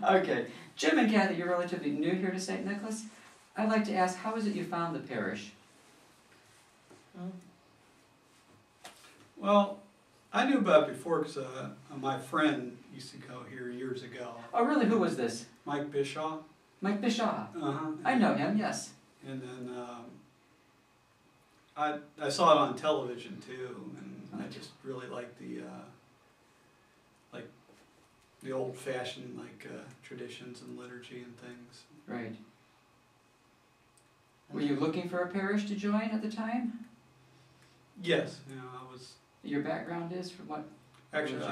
Okay. Jim and Kathy, you're relatively new here to St. Nicholas. I'd like to ask, how is it you found the parish? Well, I knew about it before because my friend used to go here years ago. Oh, really? Who was this? Mike Bishaw. Mike Bishaw. Uh-huh. I know him, yes. And then I saw it on television too, and I just really liked the old-fashioned traditions and liturgy and things. Right. Were you looking for a parish to join at the time? Yes, you know, I was. Your background is from what? Actually,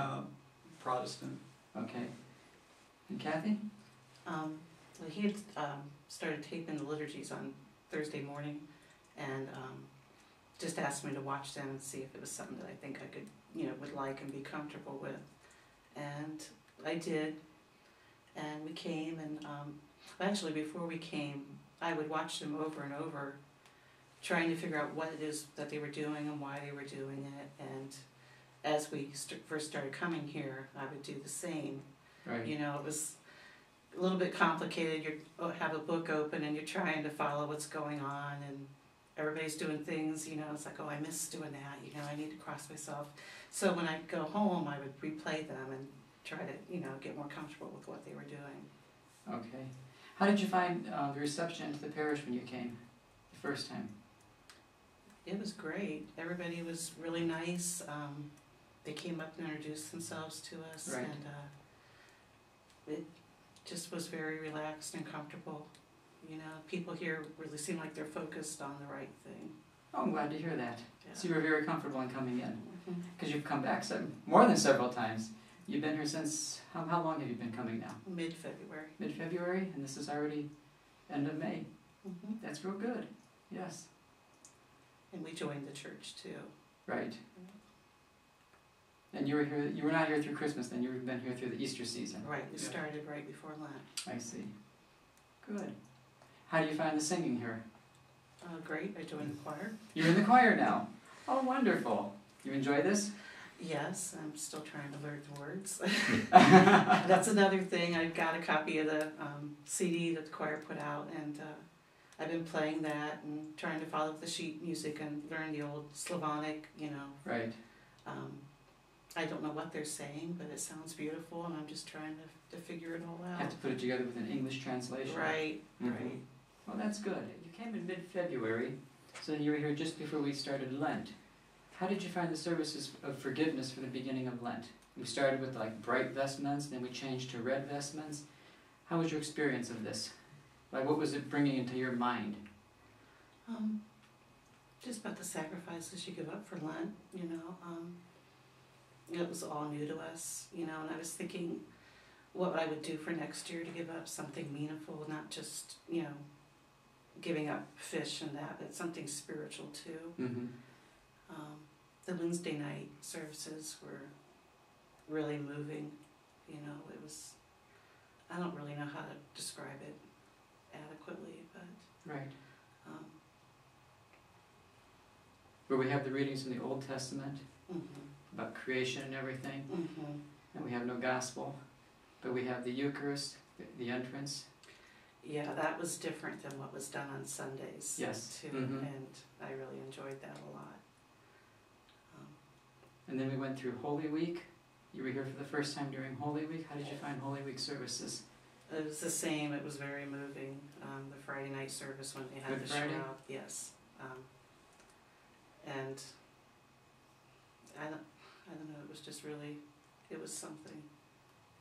Protestant. Okay. And Kathy? Well, he had started taping the liturgies on Thursday morning, and just asked me to watch them and see if it was something that I think I could, would like and be comfortable with. And I did, and we came, and actually before we came, I would watch them over and over, trying to figure out what it is that they were doing and why they were doing it. And as we first started coming here, I would do the same. Right. You know, it was a little bit complicated. You have a book open and you're trying to follow what's going on, and everybody's doing things, it's like, oh, I miss doing that, I need to cross myself. So when I go home, I would replay them and try to, get more comfortable with what they were doing. Okay. How did you find the reception to the parish when you came the first time? It was great. Everybody was really nice. They came up and introduced themselves to us, right. And it just was very relaxed and comfortable. People here really seem like they're focused on the right thing. Oh, I'm glad to hear that. Yeah. So you were very comfortable in coming in. Mm-hmm. Because you've come back more than several times. You've been here since, how long have you been coming now? Mid-February. Mid-February, and this is already end of May. Mm-hmm. That's real good, yes. And we joined the church too. Right. And you were not here through Christmas then, you've been here through the Easter season. Right, we started right before Lent. I see. Good. How do you find the singing here? Great, I joined the choir. You're in the choir now. Oh, wonderful. You enjoy this? Yes, I'm still trying to learn the words. That's another thing. I've got a copy of the CD that the choir put out, and I've been playing that and trying to follow the sheet music and learn the old Slavonic, Right. I don't know what they're saying, but it sounds beautiful, and I'm just trying to figure it all out. Have to put it together with an English translation. Right, right. Well, that's good. You came in mid-February, so you were here just before we started Lent. How did you find the services of forgiveness for the beginning of Lent? We started with bright vestments, then we changed to red vestments. How was your experience of this? What was it bringing into your mind? Just about the sacrifices you give up for Lent, it was all new to us, and I was thinking what I would do for next year to give up something meaningful, not just, giving up fish and that, but something spiritual too. Mm-hmm. The Wednesday night services were really moving, it was, I don't really know how to describe it adequately, but... Right. Where we have the readings from the Old Testament, about creation and everything, and we have no gospel, but we have the Eucharist, the entrance. Yeah, that was different than what was done on Sundays. Yes. Too, and I really enjoyed that a lot. And then we went through Holy Week. You were here for the first time during Holy Week. How did you find Holy Week services? It was the same. It was very moving. The Friday night service when they had Good the Friday? shroud. Yes. And I don't know. It was just really, it was something.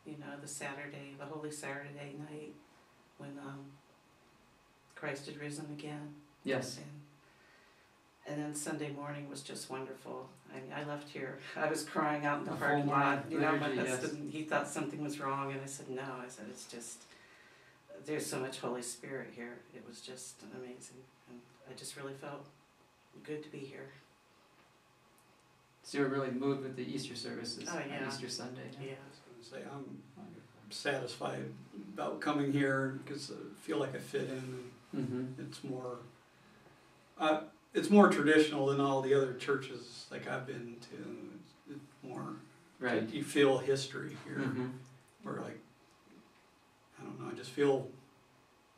The Saturday, the Holy Saturday night when Christ had risen again. Yes. And then Sunday morning was just wonderful. I left here, I was crying out in the The parking whole lot. morning My liturgy, husband, he thought something was wrong, and I said, no. I said, it's just, there's so much Holy Spirit here. It was just amazing. And I just really felt good to be here. So you were really moved with the Easter services Oh, yeah. on Easter Sunday. Yeah. I was going to say, I'm satisfied about coming here because I feel like I fit in. And it's more traditional than all the other churches I've been to. It's more, right. You feel history here. Where feel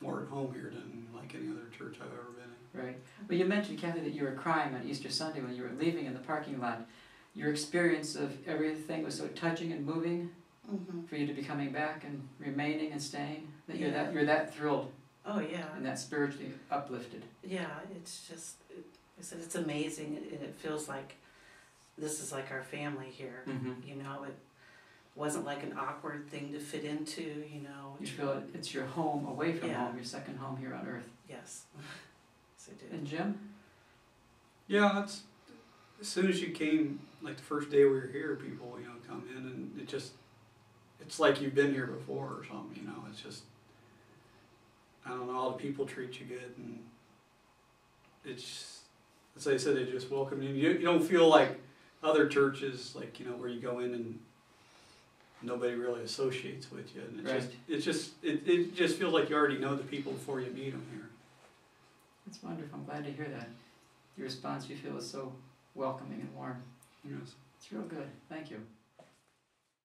more at home here than like any other church I've ever been in. Right. Well, you mentioned, Kathy, that you were crying on Easter Sunday when you were leaving in the parking lot. Your experience of everything was so touching and moving for you to be coming back and remaining and staying, that you're that thrilled. Oh yeah. And that spiritually uplifted. Yeah, it's just, I said it's amazing, and it feels like this is like our family here. You know, it wasn't like an awkward thing to fit into, you know. You feel it's your home away from Yeah. home, your second home here on earth. Yes. Yes, I did. And Jim? Yeah, that's, as soon as you came, like the first day we were here, people, you know, come in and it's like you've been here before or something, you know. It's just, I don't know, all the people treat you good, and it's, as I said, they just welcome you. You don't feel like other churches, like, you know, where you go in and nobody really associates with you, and it just feels like you already know the people before you meet them here. That's wonderful. I'm glad to hear that. Your response, you feel, is so welcoming and warm. Yes. It's real good. Thank you.